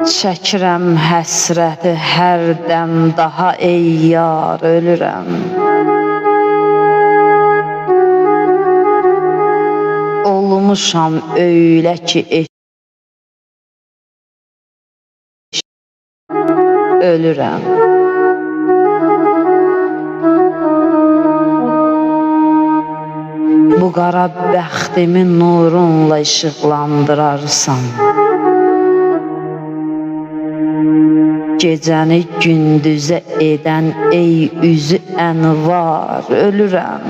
Çəkirəm həsrəti hər dəm daha ey yar ölürəm. Olmuşam öylə ki ölürəm. Bu qara bəxtimi nurunla işıqlandırarsan. Gecəni gündüzə edən ey üzü ənvar ölürəm.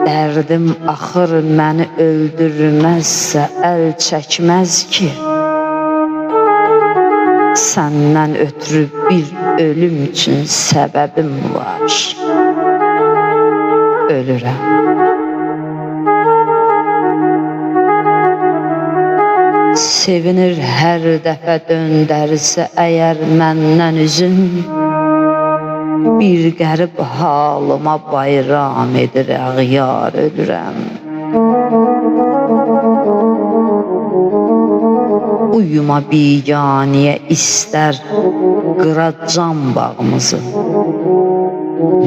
Dərdim axır məni öldürməzsə əl çəkməz ki. Səndən ötürü bir ölüm üçün səbəbim var. Ölürəm. Sevinir hər dəfə döndərsə əgər məndən üzün, bir qərib halıma bayram edir ağyar ölürəm. Uyuma biganiyə istər qıra can bağımızı.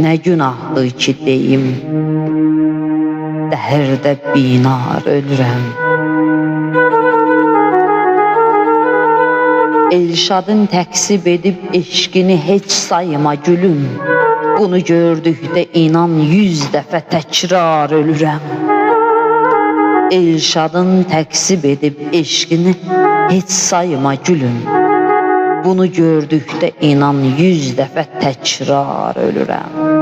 Nə günahdır ki deyim, dəhirdə binar ölürəm. Elşadın təksib edib eşqini heç sayma gülüm. Bunu gördükdə inan 100 dəfə təkrar ölürəm. Elşadın təksib edib eşqini heç sayma gülüm. Bunu gördükdə inan 100 dəfə təkrar ölürəm.